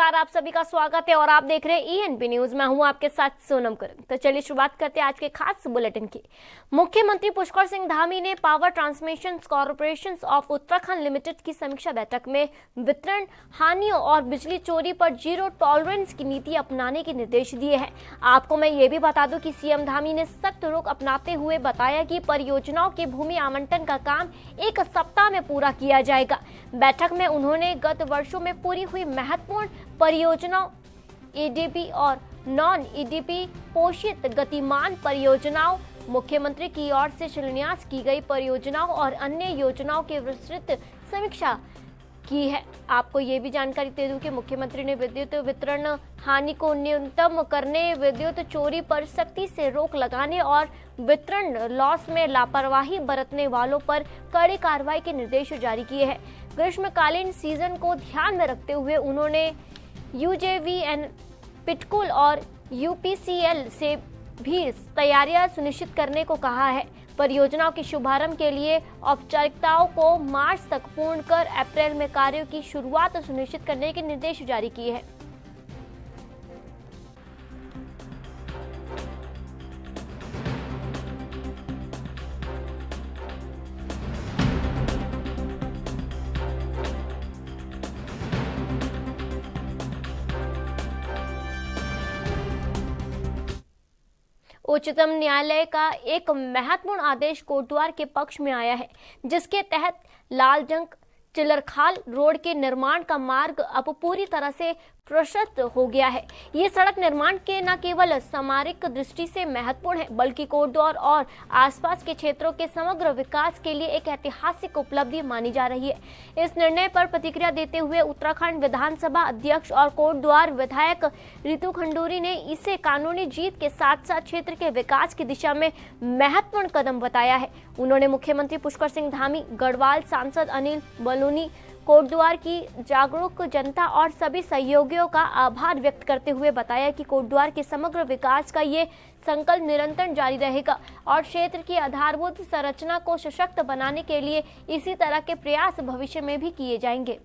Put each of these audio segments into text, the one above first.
नमस्कार, आप सभी का स्वागत है और आप देख रहे हैं ईएनपी न्यूज। मैं हूं आपके साथ सोनम करन। तो चलिए शुरुआत करते हैं आज के खास बुलेटिन की। मुख्यमंत्री पुष्कर सिंह धामी ने power transmission corporation of Uttarakhand limited की समीक्षा बैठक में वितरण हानियों और बिजली चोरी पर जीरो टॉलरेंस की नीति अपनाने के निर्देश दिए हैं। आपको मैं ये भी बता दूं कि सीएम धामी ने सख्त रुख अपनाते हुए बताया कि परियोजनाओं के भूमि आवंटन का काम 1 सप्ताह में पूरा किया जाएगा। बैठक में उन्होंने गत वर्षों में पूरी हुई महत्वपूर्ण परियोजनाओं, ईडीपी और नॉन ईडीपी पोषित गतिमान परियोजनाओं, मुख्यमंत्री की ओर से शिलान्यास की गई परियोजनाओं और अन्य योजनाओं की विस्तृत समीक्षा की है। आपको ये भी जानकारी दे दूं कि मुख्यमंत्री ने विद्युत वितरण हानि को न्यूनतम करने, विद्युत चोरी पर सख्ती से रोक लगाने और वितरण लॉस में लापरवाही बरतने वालों पर कड़ी कार्रवाई के निर्देश जारी किए हैं। ग्रीष्मकालीन सीजन को ध्यान में रखते हुए उन्होंने यूजेवीएन, पिटकुल और यूपीसीएल से भी तैयारियां सुनिश्चित करने को कहा है। परियोजनाओं के शुभारंभ के लिए औपचारिकताओं को मार्च तक पूर्ण कर अप्रैल में कार्यों की शुरुआत सुनिश्चित करने के निर्देश जारी किए हैं। उच्चतम न्यायालय का एक महत्वपूर्ण आदेश कोटद्वार के पक्ष में आया है, जिसके तहत लालजंग चिलरखाल रोड के निर्माण का मार्ग अब पूरी तरह से प्रशस्त हो गया है। ये सड़क निर्माण के न केवल सामरिक दृष्टि से महत्वपूर्ण है, बल्कि कोटद्वार और आसपास के क्षेत्रों के समग्र विकास के लिए एक ऐतिहासिक उपलब्धि मानी जा रही है। इस निर्णय पर प्रतिक्रिया देते हुए उत्तराखंड विधानसभा अध्यक्ष और कोटद्वार विधायक रितु खंडूरी ने इसे कानूनी जीत के साथ साथ क्षेत्र के विकास की दिशा में महत्वपूर्ण कदम बताया है। उन्होंने मुख्यमंत्री पुष्कर सिंह धामी, गढ़वाल सांसद अनिल बलूनी, कोटद्वार की जागरूक जनता और सभी सहयोगियों का आभार व्यक्त करते हुए बताया कि कोटद्वार के समग्र विकास का ये संकल्प निरंतर जारी रहेगा और क्षेत्र की आधारभूत संरचना को सशक्त बनाने के लिए इसी तरह के प्रयास भविष्य में भी किए जाएंगे।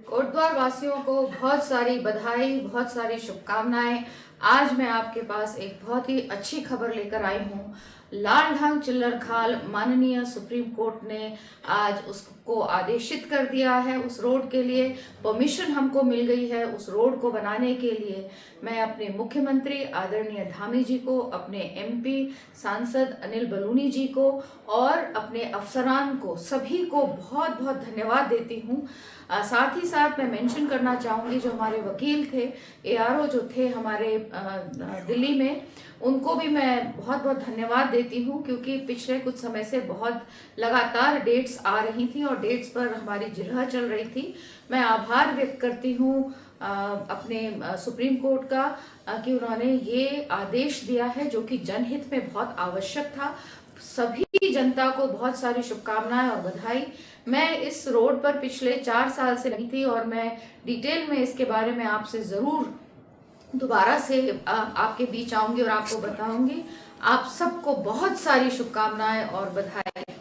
कोटद्वार वासियों को बहुत सारी बधाई, बहुत सारी शुभकामनाएं। आज मैं आपके पास एक बहुत ही अच्छी खबर लेकर आई हूँ। लालढांग चिल्लरखाल माननीय सुप्रीम कोर्ट ने आज उसको आदेशित कर दिया है। उस रोड के लिए परमिशन हमको मिल गई है। उस रोड को बनाने के लिए मैं अपने मुख्यमंत्री आदरणीय धामी जी को, अपने एमपी सांसद अनिल बलूनी जी को और अपने अफसरान को, सभी को बहुत बहुत धन्यवाद देती हूँ। साथ ही साथ मैं मेंशन करना चाहूँगी जो हमारे वकील थे, एआरओ जो थे हमारे दिल्ली में, उनको भी मैं बहुत बहुत धन्यवाद देती हूँ, क्योंकि पिछले कुछ समय से बहुत लगातार डेट्स आ रही थी और डेट्स पर हमारी जिरह चल रही थी। मैं आभार व्यक्त करती हूँ अपने सुप्रीम कोर्ट का कि उन्होंने ये आदेश दिया है जो कि जनहित में बहुत आवश्यक था। सभी जनता को बहुत सारी शुभकामनाएं और बधाई। मैं इस रोड पर पिछले 4 साल से लगी थी और मैं डिटेल में इसके बारे में आपसे जरूर दोबारा से आपके बीच आऊंगी और आपको बताऊंगी। आप सबको बहुत सारी शुभकामनाएं और बधाई।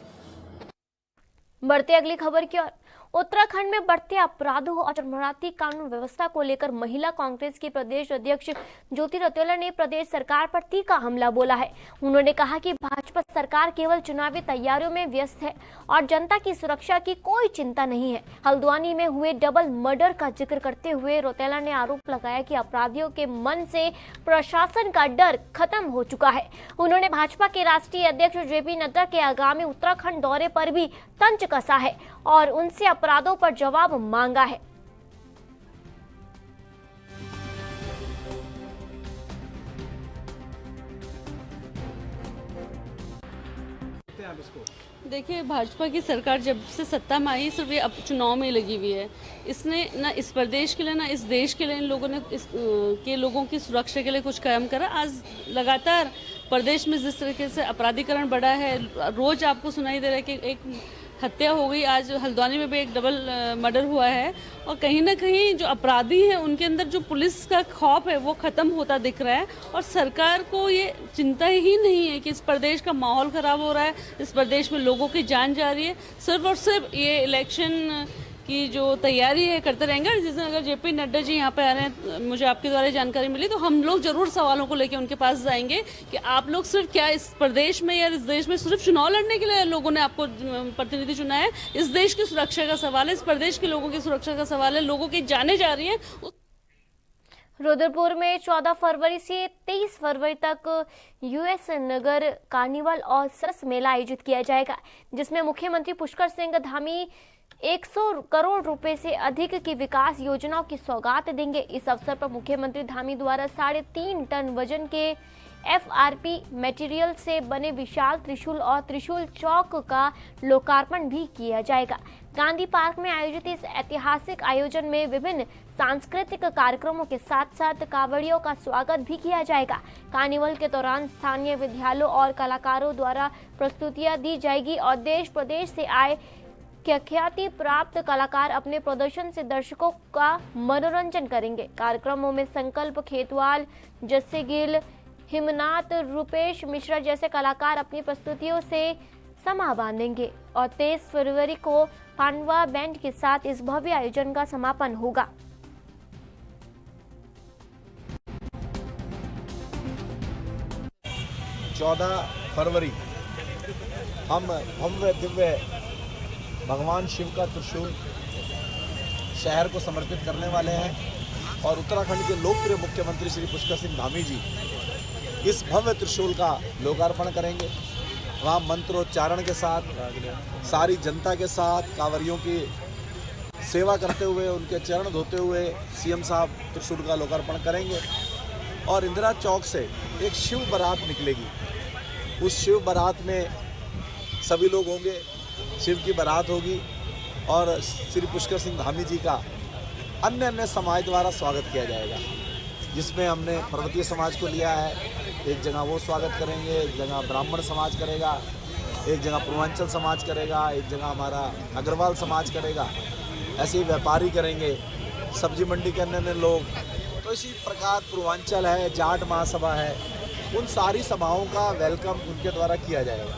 बढ़ते अगली खबर की ओर। उत्तराखंड में बढ़ते अपराधों और चरमराती कानून व्यवस्था को लेकर महिला कांग्रेस की प्रदेश अध्यक्ष ज्योति रौतेला ने प्रदेश सरकार पर तीखा हमला बोला है। उन्होंने कहा कि भाजपा सरकार केवल चुनावी तैयारियों में व्यस्त है और जनता की सुरक्षा की कोई चिंता नहीं है। हल्द्वानी में हुए डबल मर्डर का जिक्र करते हुए रौतेला ने आरोप लगाया कि अपराधियों के मन से प्रशासन का डर खत्म हो चुका है। उन्होंने भाजपा के राष्ट्रीय अध्यक्ष जेपी नड्डा के आगामी उत्तराखंड दौरे पर भी तंज कसा है और उनसे अपराधों पर जवाब मांगा है। देखिए, भाजपा की सरकार जब से सत्ता में आई सिर्फ ये अब चुनाव में लगी हुई है। इसने ना इस प्रदेश के लिए ना इस देश के लिए इन लोगों ने के लोगों की सुरक्षा के लिए कुछ काम करा। आज लगातार प्रदेश में जिस तरीके से अपराधीकरण बढ़ा है, रोज आपको सुनाई दे रहा है कि एक हत्या हो गई, आज हल्द्वानी में भी एक डबल मर्डर हुआ है। और कहीं ना कहीं जो अपराधी हैं उनके अंदर जो पुलिस का खौफ है वो ख़त्म होता दिख रहा है। और सरकार को ये चिंता ही नहीं है कि इस प्रदेश का माहौल ख़राब हो रहा है, इस प्रदेश में लोगों की जान जा रही है। सिर्फ और सिर्फ ये इलेक्शन की जो तैयारी है करते रहेंगे। जिस दिन अगर जेपी नड्डा जी यहाँ पे आ रहे हैं, मुझे आपके द्वारा जानकारी मिली, तो हम लोग जरूर सवालों को लेकर उनके पास जाएंगे कि आप लोग सिर्फ क्या इस प्रदेश में या इस देश में सिर्फ चुनाव लड़ने के लिए लोगों ने आपको प्रतिनिधि चुना है? इस देश की सुरक्षा का सवाल है, इस प्रदेश के लोगों की सुरक्षा का सवाल है, लोगों की जाने जा रही है। रुद्रपुर में 14 फरवरी से 23 फरवरी तक यूएस नगर कार्निवल और सरस मेला आयोजित किया जाएगा, जिसमें मुख्यमंत्री पुष्कर सिंह धामी 100 करोड़ रुपए से अधिक की विकास योजनाओं की सौगात देंगे। इस अवसर पर मुख्यमंत्री धामी द्वारा 3.5 टन वजन के FRP मटेरियल से बने विशाल त्रिशूल और त्रिशूल चौक का लोकार्पण भी किया जाएगा। गांधी पार्क में आयोजित इस ऐतिहासिक आयोजन में विभिन्न सांस्कृतिक कार्यक्रमों के साथ साथ कांवड़ियों का स्वागत भी किया जाएगा। कार्निवल के दौरान स्थानीय विद्यालयों और कलाकारों द्वारा प्रस्तुतियां दी जाएगी और देश प्रदेश से आए ख्याति प्राप्त कलाकार अपने प्रदर्शन से दर्शकों का मनोरंजन करेंगे। कार्यक्रमों में संकल्प खेतवाल, जस्से गिल, हिमनाथ, रूपेश मिश्रा जैसे कलाकार अपनी प्रस्तुतियों से समा बांधेंगे और 23 फरवरी को पांडवा बैंड के साथ इस भव्य आयोजन का समापन होगा। फरवरी हम भव्य दिव्य भगवान शिव का त्रिशूल शहर को समर्पित करने वाले हैं और उत्तराखंड के लोकप्रिय मुख्यमंत्री श्री पुष्कर सिंह धामी जी इस भव्य त्रिशूल का लोकार्पण करेंगे। वहाँ मंत्रोच्चारण के साथ सारी जनता के साथ कांवरियों की सेवा करते हुए उनके चरण धोते हुए सीएम साहब त्रिशूल का लोकार्पण करेंगे और इंदिरा चौक से एक शिव बारात निकलेगी। उस शिव बारात में सभी लोग होंगे, शिव की बारात होगी और श्री पुष्कर सिंह धामी जी का अन्य समाज द्वारा स्वागत किया जाएगा, जिसमें हमने पर्वतीय समाज को लिया है। एक जगह वो स्वागत करेंगे, एक जगह ब्राह्मण समाज करेगा, एक जगह पूर्वांचल समाज करेगा, एक जगह हमारा अग्रवाल समाज करेगा, ऐसे ही व्यापारी करेंगे, सब्जी मंडी के अन्य लोग। तो इसी प्रकार पूर्वांचल है, जाट महासभा है, उन सारी सभाओं का वेलकम उनके द्वारा किया जाएगा।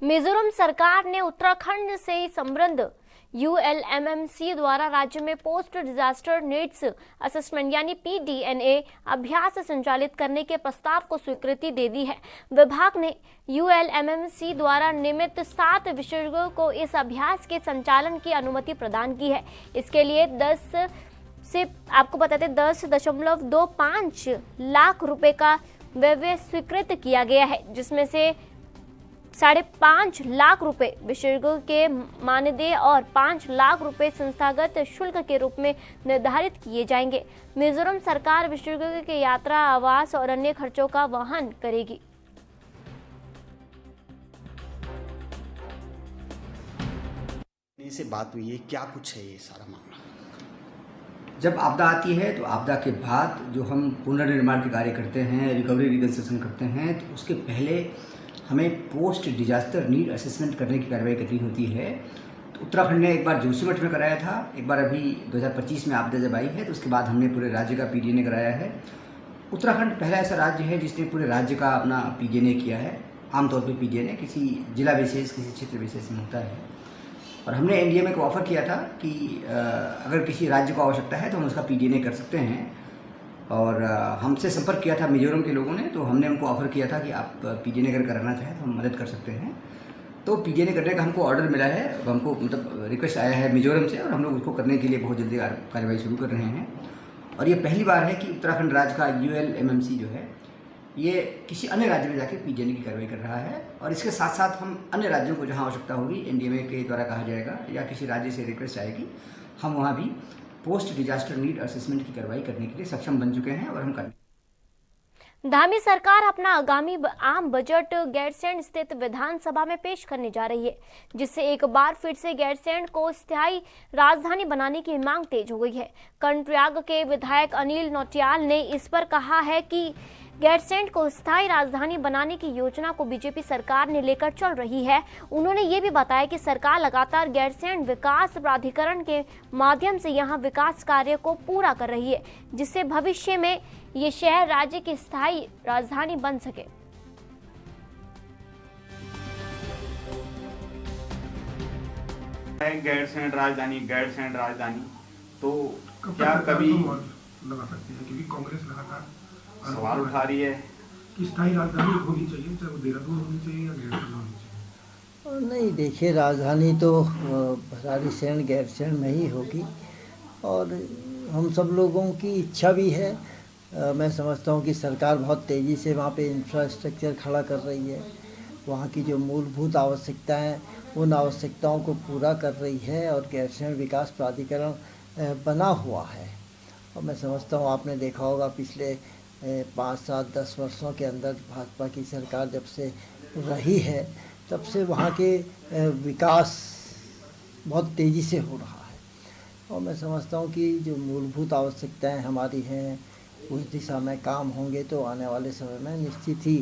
मिजोरम सरकार ने उत्तराखंड से समृद्ध ULMMC द्वारा राज्य में पोस्ट डिजास्टर नीड्स असेसमेंट यानी PDNA अभ्यास संचालित करने के प्रस्ताव को स्वीकृति दे दी है। विभाग ने ULMMC द्वारा नियमित 7 विशेषज्ञों को इस अभ्यास के संचालन की अनुमति प्रदान की है। इसके लिए 10 से आपको बताते 10.25 लाख रुपए का व्यय स्वीकृत किया गया है, जिसमें से 5.5 लाख रुपए विशेषज्ञों के मानदेय और 5 लाख रुपए संस्थागत शुल्क के रूप में निर्धारित किए जाएंगे। मिजोरम सरकार विशेषज्ञों के यात्रा, आवास और अन्य खर्चों का वहन करेगी। से बात हुई है, क्या कुछ है ये सारा मामला? जब आपदा आती है तो आपदा के बाद जो हम पुनर्निर्माण के कार्य करते हैं, रिकवरी रिकंस्ट्रक्शन करते हैं, तो उसके पहले हमें पोस्ट डिजास्टर नीड असेसमेंट करने की कार्रवाई करनी होती है। तो उत्तराखंड ने एक बार जोशीमठ में कराया था, एक बार अभी 2025 में आपदा जब आई है तो उसके बाद हमने पूरे राज्य का PDNA कराया है। उत्तराखंड पहला ऐसा राज्य है जिसने पूरे राज्य का अपना PDNA किया है। आमतौर पर PDNA किसी जिला विशेष, किसी क्षेत्र विशेष में होता है और हमने NDMA को ऑफ़र किया था कि अगर किसी राज्य को आवश्यकता है तो हम उसका PDNA कर सकते हैं। और हमसे संपर्क किया था मिजोरम के लोगों ने, तो हमने उनको ऑफ़र किया था कि आप PDNA अगर कराना चाहें तो हम मदद कर सकते हैं। तो PDNA करने का हमको ऑर्डर मिला है, हमको मतलब रिक्वेस्ट आया है मिजोरम से और हम लोग उसको करने के लिए बहुत जल्दी कार्रवाई शुरू कर रहे हैं। और ये पहली बार है कि उत्तराखंड राज्य का ULMMC जो है ये किसी अन्य राज्य में जाके PDNA की कार्रवाई कर रहा है। और इसके साथ साथ हम अन्य राज्यों को जहाँ आवश्यकता होगी NDMA के द्वारा कहा जाएगा या किसी राज्य से रिक्वेस्ट आएगी, हम वहाँ भी पोस्ट डिजास्टर नीड असेसमेंट की कार्रवाई करने के लिए सक्षम बन चुके हैं और हम करने। धामी सरकार अपना आगामी आम बजट गैरसैंण स्थित विधानसभा में पेश करने जा रही है, जिससे एक बार फिर से गैरसैंण को स्थायी राजधानी बनाने की मांग तेज हो गई है। कर्णप्रयाग के विधायक अनिल नौटियाल ने इस पर कहा है कि गैरसैंण को स्थायी राजधानी बनाने की योजना को बीजेपी सरकार ने लेकर चल रही है। उन्होंने ये भी बताया कि सरकार लगातार गैरसैंण विकास प्राधिकरण के माध्यम से यहां विकास कार्य को पूरा कर रही है, जिससे भविष्य में ये शहर राज्य की स्थायी राजधानी बन सके। गैरसैंण राजधानी तो क्या कभी लगा सकते हैं, क्योंकि कांग्रेस लगातार सवाल उठा रही है कि स्थायी राजधानी होनी चाहिए, चाहे वो देहरादून होनी चाहिए या गैरसैंण होनी चाहिए। नहीं, देखिए, राजधानी तो भराड़ीसैंण गैरसैंण में ही होगी और हम सब लोगों की इच्छा भी है। मैं समझता हूँ कि सरकार बहुत तेज़ी से वहाँ पे इंफ्रास्ट्रक्चर खड़ा कर रही है। वहाँ की जो मूलभूत आवश्यकताएं हैं उन आवश्यकताओं को पूरा कर रही है और गैरसैंण विकास प्राधिकरण बना हुआ है। और मैं समझता हूँ, आपने देखा होगा पिछले 5, 7, 10 वर्षों के अंदर भाजपा की सरकार जब से रही है तब से वहाँ के विकास बहुत तेज़ी से हो रहा है। और मैं समझता हूँ कि जो मूलभूत आवश्यकताएं हमारी हैं उस दिशा में काम होंगे तो आने वाले समय में निश्चित ही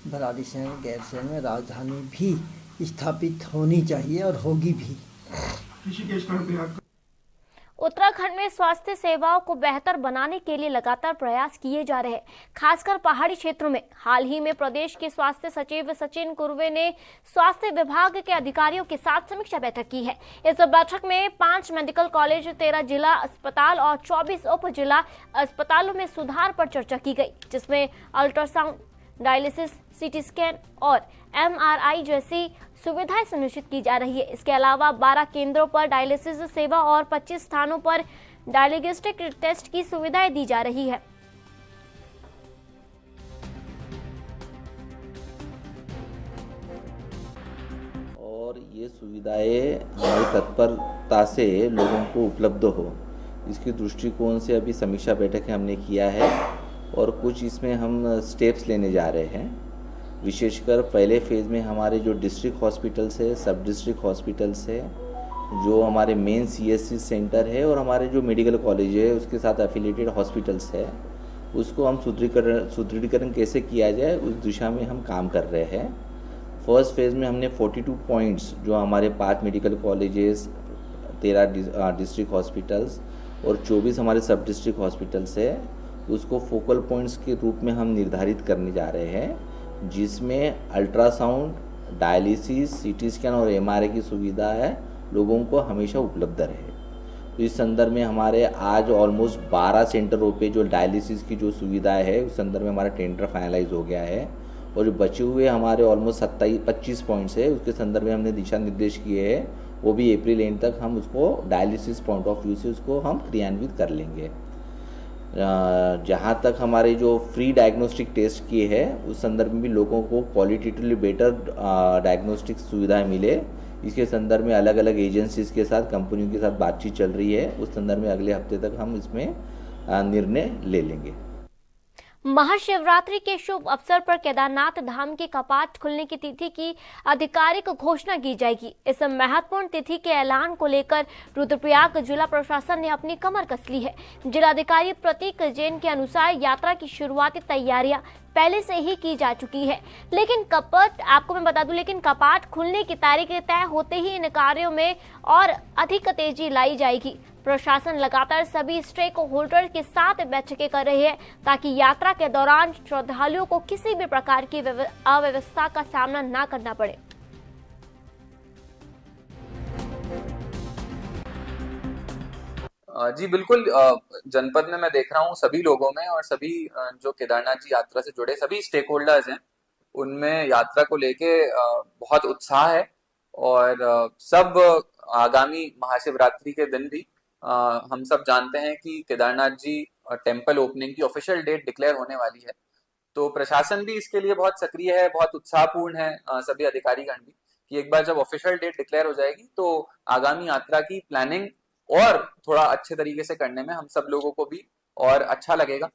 भराड़ीसैंण गैरसैंण में राजधानी भी स्थापित होनी चाहिए और होगी भी। उत्तराखंड में स्वास्थ्य सेवाओं को बेहतर बनाने के लिए लगातार प्रयास किए जा रहे हैं, खासकर पहाड़ी क्षेत्रों में। हाल ही में प्रदेश के स्वास्थ्य सचिव सचिन कुर्वे ने स्वास्थ्य विभाग के अधिकारियों के साथ समीक्षा बैठक की है। इस बैठक में 5 मेडिकल कॉलेज, 13 जिला अस्पताल और 24 उप जिला अस्पतालों में सुधार पर चर्चा की गई, जिसमें अल्ट्रासाउंड, डायलिसिस, सीटी स्कैन और MRI जैसी सुविधाएं सुनिश्चित की जा रही है। इसके अलावा 12 केंद्रों पर डायलिसिस सेवा और 25 स्थानों पर डायग्नोस्टिक टेस्ट की सुविधाएं दी जा रही है। और ये सुविधाएं हमारी तत्परता से लोगों को उपलब्ध हो, इसकी दृष्टिकोण से अभी समीक्षा बैठक हमने किया है और कुछ इसमें हम स्टेप्स लेने जा रहे हैं। विशेषकर पहले फेज़ में हमारे जो डिस्ट्रिक्ट हॉस्पिटल्स है, सब डिस्ट्रिक्ट हॉस्पिटल्स है, जो हमारे मेन CSC सेंटर है और हमारे जो मेडिकल कॉलेज है उसके साथ एफिलिएटेड हॉस्पिटल्स है, उसको हम सुदृढ़ीकरण कैसे किया जाए उस दिशा में हम काम कर रहे हैं। फर्स्ट फेज़ में हमने 42 पॉइंट्स जो हमारे 5 मेडिकल कॉलेजेस, 13 डिस्ट्रिक्ट हॉस्पिटल्स और 24 हमारे सब डिस्ट्रिक्ट हॉस्पिटल्स है, उसको फोकल पॉइंट्स के रूप में हम निर्धारित करने जा रहे हैं, जिसमें अल्ट्रासाउंड, डायलिसिस, CT स्कैन और MRI की सुविधा है लोगों को हमेशा उपलब्ध रहे। तो इस संदर्भ में हमारे आज ऑलमोस्ट 12 सेंटरों पे जो डायलिसिस की जो सुविधा है उस संदर्भ में हमारा टेंडर फाइनलाइज हो गया है और जो बचे हुए हमारे ऑलमोस्ट 25 पॉइंट्स है उसके संदर्भ में हमने दिशा निर्देश किए हैं, वो भी अप्रैल एंड तक हम उसको डायलिसिस पॉइंट ऑफ व्यू से उसको हम क्रियान्वित कर लेंगे। जहाँ तक हमारे जो फ्री डायग्नोस्टिक टेस्ट किए हैं उस संदर्भ में भी लोगों को क्वालिटेटिवली बेटर डायग्नोस्टिक सुविधाएं मिले, इसके संदर्भ में अलग अलग एजेंसीज के साथ, कंपनियों के साथ बातचीत चल रही है। उस संदर्भ में अगले हफ्ते तक हम इसमें निर्णय ले लेंगे। महाशिवरात्रि के शुभ अवसर पर केदारनाथ धाम के कपाट खुलने की तिथि की आधिकारिक घोषणा की जाएगी। इस महत्वपूर्ण तिथि के ऐलान को लेकर रुद्रप्रयाग जिला प्रशासन ने अपनी कमर कस ली है। जिलाधिकारी प्रतीक जैन के अनुसार यात्रा की शुरुआती तैयारियां पहले से ही की जा चुकी है, लेकिन आपको मैं बता दूं, लेकिन कपाट खुलने की तारीख तय होते ही इन कार्यों में और अधिक तेजी लाई जाएगी। प्रशासन लगातार सभी स्टेक होल्डर के साथ बैठकें कर रही है ताकि यात्रा के दौरान श्रद्धालुओं को किसी भी प्रकार की अव्यवस्था का सामना न करना पड़े। जी बिल्कुल, जनपद में मैं देख रहा हूँ सभी लोगों में और सभी जो केदारनाथ जी यात्रा से जुड़े सभी स्टेक होल्डर्स हैं उनमें यात्रा को लेके बहुत उत्साह है और सब आगामी महाशिवरात्रि के दिन भी हम सब जानते हैं कि केदारनाथ जी टेम्पल ओपनिंग की ऑफिशियल डेट डिक्लेयर होने वाली है, तो प्रशासन भी इसके लिए बहुत सक्रिय है, बहुत उत्साहपूर्ण है, सभी अधिकारीगण भी, कि एक बार जब ऑफिशियल डेट डिक्लेयर हो जाएगी तो आगामी यात्रा की प्लानिंग और थोड़ा अच्छे तरीके से करने में हम सब लोगों को भी और अच्छा लगेगा।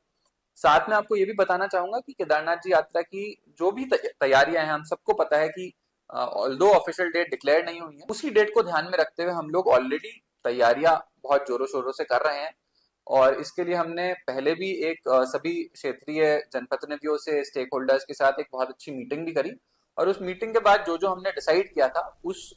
साथ में आपको ये भी बताना चाहूंगा कि केदारनाथ जी यात्रा की जो भी तैयारियां हैं, हम सबको पता है कि ऑल्दो ऑफिशियल डेट डिक्लेयर नहीं हुई है, उसी डेट को ध्यान में रखते हुए हम लोग ऑलरेडी तैयारियां बहुत जोरों शोरों से कर रहे हैं और इसके लिए हमने पहले भी एक सभी क्षेत्रीय जनप्रतिनिधियों से, स्टेक होल्डर्स के साथ एक बहुत अच्छी मीटिंग भी करी, और उस मीटिंग के बाद जो जो हमने डिसाइड किया था उस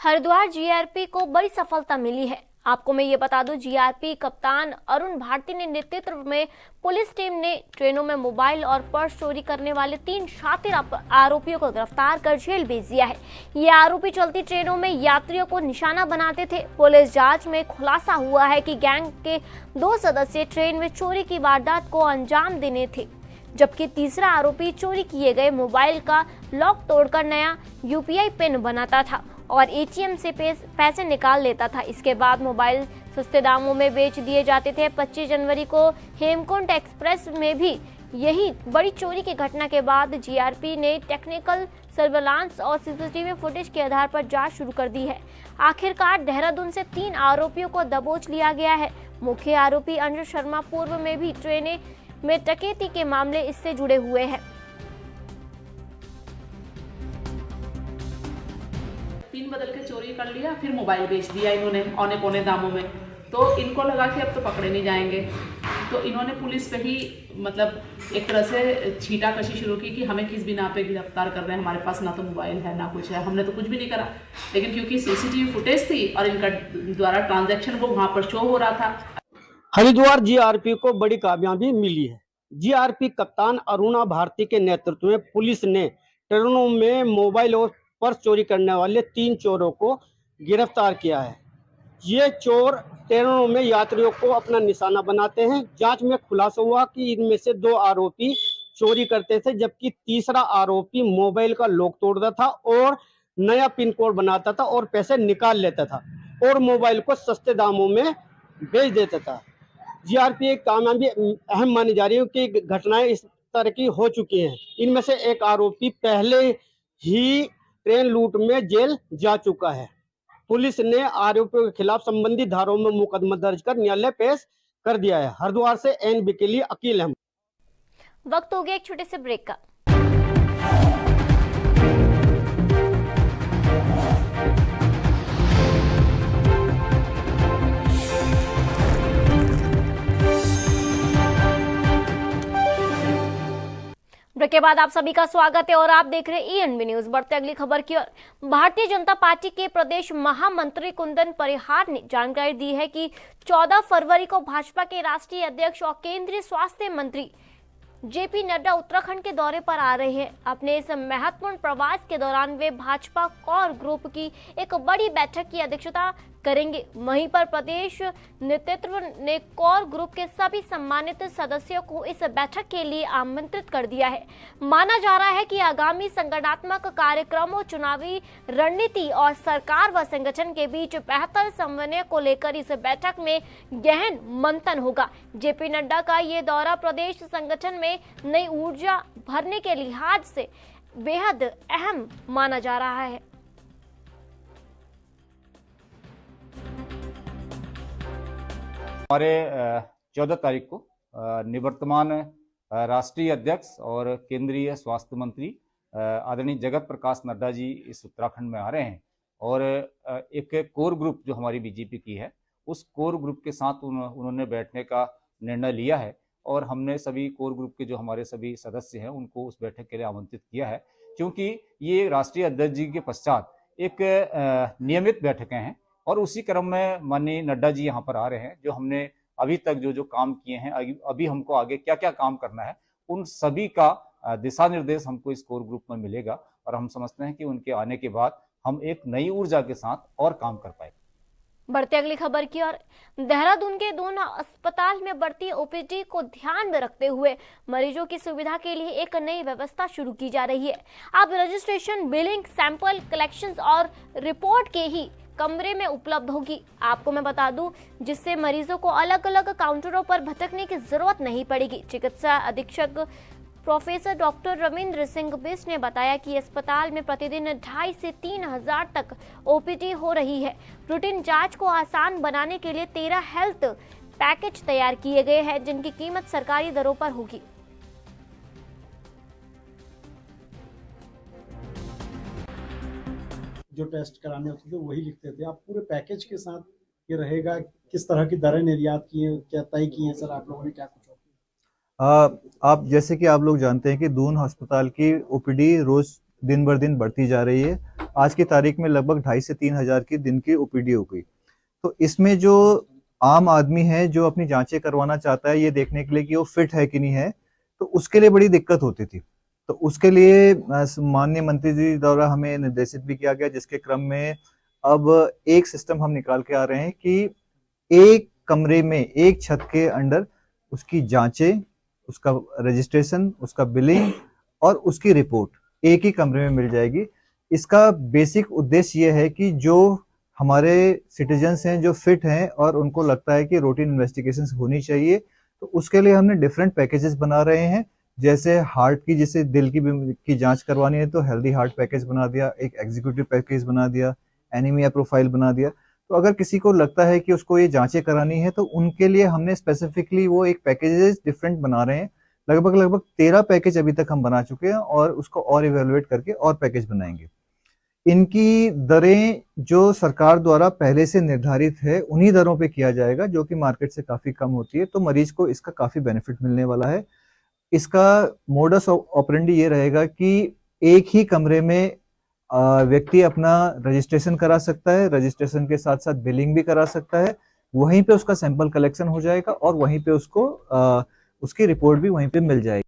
हरिद्वार जीआरपी को बड़ी सफलता मिली है। आपको मैं ये बता दूं, जीआरपी कप्तान अरुण भारती ने नेतृत्व में पुलिस टीम ने ट्रेनों में मोबाइल और पर्स चोरी करने वाले 3 शातिर आरोपियों को गिरफ्तार कर जेल भेज दिया है। ये आरोपी चलती ट्रेनों में यात्रियों को निशाना बनाते थे। पुलिस जांच में खुलासा हुआ है कि गैंग के 2 सदस्य ट्रेन में चोरी की वारदात को अंजाम देने थे, जबकि तीसरा आरोपी चोरी किए गए मोबाइल का लॉक तोड़कर नया यूपीआई पिन बनाता था और एटीएम से पैसे निकाल लेता था। इसके बाद मोबाइल सस्ते दामों में बेच दिए जाते थे। 25 जनवरी को हेमकुंट एक्सप्रेस में भी यही बड़ी चोरी की घटना के बाद जीआरपी ने टेक्निकल सर्विलांस और सीसीटीवी फुटेज के आधार पर जांच शुरू कर दी है। आखिरकार देहरादून से 3 आरोपियों को दबोच लिया गया है। मुख्य आरोपी अंजू शर्मा पूर्व में भी ट्रेनें में डकैती के मामले इससे जुड़े हुए हैं। पिन बदल के चोरी कर लिया, फिर मोबाइल बेच दिया इन्होंने औने पौने दामों में। तो इनको लगा कि अब तो पकड़े नहीं जाएंगे, तो इन्होंने पुलिस पे ही मतलब एक तरह से छींटाकशी शुरू की कि हमें किस बिना पे गिरफ्तार कर रहे हैं, हमारे पास ना तो मोबाइल है ना कुछ है, हमने तो कुछ भी नहीं करा। लेकिन क्योंकि सीसीटीवी फुटेज थी और इनका द्वारा ट्रांजैक्शन वो वहाँ पर शो हो रहा था। हरिद्वार जीआरपी को बड़ी कामयाबी मिली है। जीआरपी कप्तान अरुणा भारती के नेतृत्व में पुलिस ने ट्रेनों में मोबाइल और पर्स चोरी करने वाले 3 चोरों को गिरफ्तार किया है। ये चोर ट्रेनों में यात्रियों को अपना निशाना बनाते हैं। जांच में खुलासा हुआ कि इनमें से 2 आरोपी चोरी करते थे, जबकि तीसरा आरोपी मोबाइल का लॉक तोड़ता था और नया पिन कोड बनाता था और पैसे निकाल लेता था और मोबाइल को सस्ते दामों में बेच देता था। जीआरपी एक कामयाबी अहम मानी जा रही है कि घटनाएं इस तरह की हो चुकी हैं। इनमें से एक आरोपी पहले ही ट्रेन लूट में जेल जा चुका है। पुलिस ने आरोपियों के खिलाफ संबंधित धाराओं में मुकदमा दर्ज कर न्यायालय पेश कर दिया है। हरिद्वार से एनबी के लिए अकील अहमद। वक्त हो गया एक छोटे से ब्रेक का। ब्रेक के बाद आप सभी का स्वागत है और आप देख रहे हैं ईएनबी न्यूज। बढ़ते अगली खबर की ओर। भारतीय जनता पार्टी के प्रदेश महामंत्री कुंदन परिहार ने जानकारी दी है कि 14 फरवरी को भाजपा के राष्ट्रीय अध्यक्ष और केंद्रीय स्वास्थ्य मंत्री जेपी नड्डा उत्तराखंड के दौरे पर आ रहे हैं। अपने इस महत्वपूर्ण प्रवास के दौरान वे भाजपा कोर ग्रुप की एक बड़ी बैठक की अध्यक्षता करेंगे। वहीं पर प्रदेश नेतृत्व ने कोर ग्रुप के सभी सम्मानित सदस्यों को इस बैठक के लिए आमंत्रित कर दिया है। माना जा रहा है कि आगामी संगठनात्मक कार्यक्रमों, चुनावी रणनीति और सरकार व संगठन के बीच बेहतर समन्वय को लेकर इस बैठक में गहन मंथन होगा। जेपी नड्डा का ये दौरा प्रदेश संगठन में नई ऊर्जा भरने के लिहाज से बेहद अहम माना जा रहा है। हमारे 14 तारीख को निवर्तमान राष्ट्रीय अध्यक्ष और केंद्रीय स्वास्थ्य मंत्री आदरणीय जगत प्रकाश नड्डा जी इस उत्तराखंड में आ रहे हैं और एक कोर ग्रुप जो हमारी बीजेपी की है उस कोर ग्रुप के साथ उन्होंने बैठने का निर्णय लिया है और हमने सभी कोर ग्रुप के जो हमारे सभी सदस्य हैं उनको उस बैठक के लिए आमंत्रित किया है, क्योंकि ये राष्ट्रीय अध्यक्ष जी के पश्चात एक नियमित बैठकें हैं और उसी क्रम में माननीय नड्डा जी यहाँ पर आ रहे हैं। जो हमने अभी तक जो काम किए हैं, अभी हमको आगे क्या क्या काम करना है, उन सभी का दिशा निर्देश हमको इस कोर ग्रुप में मिलेगा और हम समझते हैं कि उनके आने के बाद हम एक नई ऊर्जा के साथ और काम कर पाएंगे। बढ़ते अगली खबर की ओर। देहरादून के दोनों अस्पताल में बढ़ती ओपीडी को ध्यान में रखते हुए मरीजों की सुविधा के लिए एक नई व्यवस्था शुरू की जा रही है। अब रजिस्ट्रेशन, बिलिंग, सैंपल कलेक्शंस और रिपोर्ट के ही कमरे में उपलब्ध होगी। आपको मैं बता दूं, जिससे मरीजों को अलग अलग काउंटरों पर भटकने की जरूरत नहीं पड़ेगी। चिकित्सा अधीक्षक प्रोफेसर डॉक्टर रविंद्र सिंह बिष्ट ने बताया कि अस्पताल में प्रतिदिन 2,500 से 3,000 तक ओपीडी हो रही है। रूटीन जांच को आसान बनाने के लिए 13 हेल्थ पैकेज तैयार किए गए हैं, जिनकी कीमत सरकारी दरों पर होगी। जो टेस्ट कराने होते थे वही लिखते थे, आप पूरे पैकेज के साथ ये रहेगा, किस तरह की दरें निर्यात की हैं, क्या तय की हैं सर आप लोगों ने, क्या कुछ? आप जैसे कि आप लोग जानते हैं कि दून अस्पताल की ओपीडी रोज दिन बर दिन बढ़ती जा रही है। आज की तारीख में लगभग 2,500 से 3,000 की दिन की ओपीडी हो गई। तो इसमें जो आम आदमी है जो अपनी जांचें करवाना चाहता है ये देखने के लिए कि वो फिट है कि नहीं है, तो उसके लिए बड़ी दिक्कत होती थी। तो उसके लिए माननीय मंत्री जी द्वारा हमें निर्देशित भी किया गया, जिसके क्रम में अब एक सिस्टम हम निकाल के आ रहे हैं कि एक कमरे में एक छत के अंडर उसकी जांचें, उसका रजिस्ट्रेशन, उसका बिलिंग और उसकी रिपोर्ट एक ही कमरे में मिल जाएगी। इसका बेसिक उद्देश्य ये है कि जो हमारे सिटीजन्स हैं जो फिट हैं और उनको लगता है कि रूटीन इन्वेस्टिगेशंस होनी चाहिए, तो उसके लिए हमने डिफरेंट पैकेजेस बना रहे हैं। जैसे हार्ट की, जैसे दिल की जांच करवानी है तो हेल्दी हार्ट पैकेज बना दिया, एक एग्जीक्यूटिव पैकेज बना दिया, एनीमिया प्रोफाइल बना दिया। तो अगर किसी को लगता है कि उसको ये जांचें करानी है तो उनके लिए हमने स्पेसिफिकली वो एक पैकेजेस डिफरेंट बना रहे हैं। लगभग 13 पैकेज अभी तक हम बना चुके हैं और उसको और इवेलुएट करके और पैकेज बनाएंगे। इनकी दरें जो सरकार द्वारा पहले से निर्धारित है उन्हीं दरों पे किया जाएगा, जो कि मार्केट से काफी कम होती है। तो मरीज को इसका काफी बेनिफिट मिलने वाला है। इसका मोडस ऑपरेंडी ये रहेगा कि एक ही कमरे में व्यक्ति अपना रजिस्ट्रेशन करा सकता है, रजिस्ट्रेशन के साथ साथ बिलिंग भी करा सकता है। वहीं पे उसका सैंपल कलेक्शन हो जाएगा और वहीं पे उसको उसकी रिपोर्ट भी वहीं पे मिल जाएगी।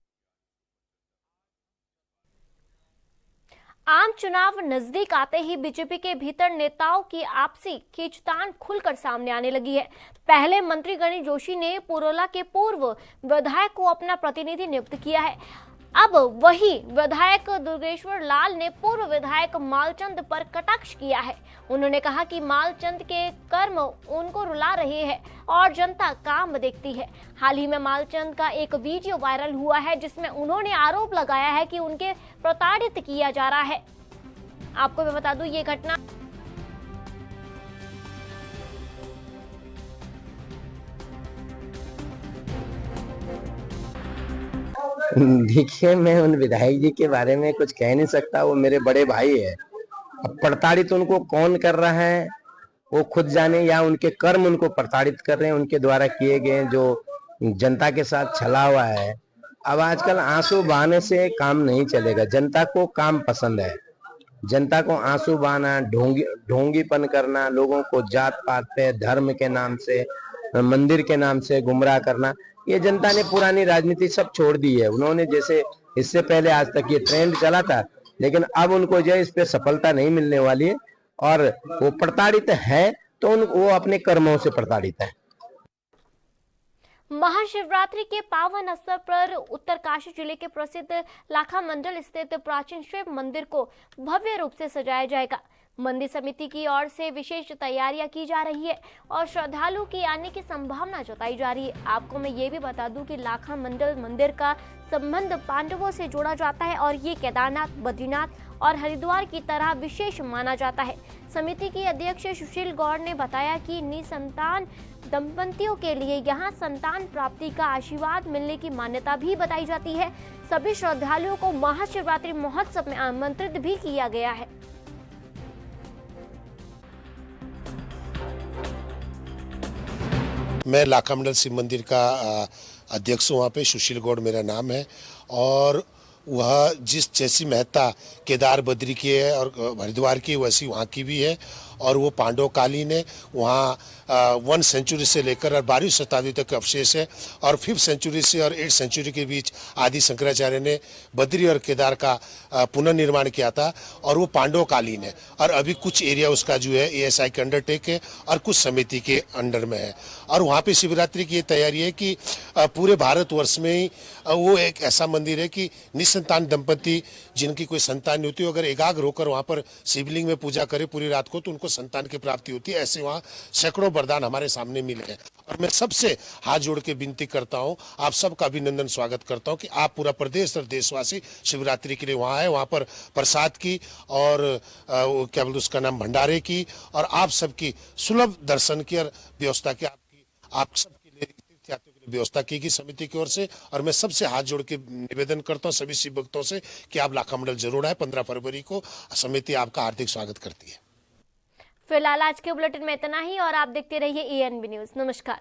आम चुनाव नजदीक आते ही बीजेपी के भीतर नेताओं की आपसी खींचतान खुलकर सामने आने लगी है। पहले मंत्री गणेश जोशी ने पुरोला के पूर्व विधायक को अपना प्रतिनिधि नियुक्त किया है। अब वही विधायक दुर्गेश्वर लाल ने पूर्व विधायक मालचंद पर कटाक्ष किया है। उन्होंने कहा कि मालचंद के कर्म उनको रुला रहे हैं और जनता काम देखती है। हाल ही में मालचंद का एक वीडियो वायरल हुआ है जिसमें उन्होंने आरोप लगाया है कि उनके प्रताड़ित किया जा रहा है। आपको मैं बता दूं ये घटना देखिए, मैं उन विधायक जी के बारे में कुछ कह नहीं सकता, वो मेरे बड़े भाई है। अब प्रताड़ित उनको कौन कर रहा है वो खुद जाने, या उनके कर्म उनको प्रताड़ित कर रहे हैं, उनके द्वारा किए गए जो जनता के साथ छला हुआ है। अब आजकल आंसू बहाने से काम नहीं चलेगा। जनता को काम पसंद है। जनता को आंसू बहाना, ढोंगीपन करना, लोगों को जात पात पे, धर्म के नाम से, मंदिर के नाम से गुमराह करना, ये जनता ने पुरानी राजनीति सब छोड़ दी है। उन्होंने जैसे इससे पहले आज तक ये ट्रेंड चला था, लेकिन अब उनको जो इस पे सफलता नहीं मिलने वाली है और वो प्रताड़ित है तो वो अपने कर्मों से प्रताड़ित है। महाशिवरात्रि के पावन अवसर पर उत्तरकाशी जिले के प्रसिद्ध लाखा मंडल स्थित प्राचीन शिव मंदिर को भव्य रूप से सजाया जाएगा। मंदिर समिति की ओर से विशेष तैयारियां की जा रही है और श्रद्धालु की आने की संभावना जताई जा रही है। आपको मैं ये भी बता दूं कि लाखा मंडल मंदिर का संबंध पांडवों से जोड़ा जाता है और ये केदारनाथ, बद्रीनाथ और हरिद्वार की तरह विशेष माना जाता है। समिति की अध्यक्ष सुशील गौड़ ने बताया कि निसंतान दंपतियों के लिए यहाँ संतान प्राप्ति का आशीर्वाद मिलने की मान्यता भी बताई जाती है। सभी श्रद्धालुओं को महाशिवरात्रि महोत्सव में आमंत्रित भी किया गया है। मैं लाखा मंडल शिव मंदिर का अध्यक्ष हूँ, वहाँ पे सुशील गौड़ मेरा नाम है। और वह जिस जैसी महत्ता केदार बद्री की है और हरिद्वार की, वैसी वहाँ की भी है। और वो पांडव कालीन है। वहाँ 1 सेंचुरी से लेकर और 12वीं शताब्दी तक अवशेष है और 5th सेंचुरी से और 8th सेंचुरी के बीच आदि शंकराचार्य ने बद्री और केदार का पुनर्निर्माण किया था और वो पांडव कालीन है। और अभी कुछ एरिया उसका जो है ASI के अंडरटेक है और कुछ समिति के अंडर में है। और वहाँ पे शिवरात्रि की ये तैयारी है कि पूरे भारतवर्ष में ही वो एक ऐसा मंदिर है कि निसंतान दंपति जिनकी कोई संतान नहीं होती, अगर एकाग्र होकर वहाँ पर शिवलिंग में पूजा करे पूरी रात को तो उनको संतान की प्राप्ति होती है। ऐसे वहाँ सैकड़ों वरदान हमारे सामने मिले हैं। और मैं सबसे हाथ जोड़ के विनती करता हूँ, आप सबका अभिनंदन स्वागत करता हूँ कि आप पूरा प्रदेश और देशवासी शिवरात्रि के लिए वहाँ आए। वहाँ पर प्रसाद की और क्या बोलते उसका नाम भंडारे की और आप सबकी सुलभ दर्शन की और व्यवस्था की आप सबके लिए तीर्थयात्रियों के लिए व्यवस्था की गई समिति की ओर से। और मैं सबसे हाथ जोड़ के निवेदन करता हूँ सभी शिव भक्तों से कि आप लाखा मंडल जरूर आए। 15 फरवरी को समिति आपका हार्दिक स्वागत करती है। फिलहाल आज के बुलेटिन में इतना ही और आप देखते रहिए ENB न्यूज। नमस्कार।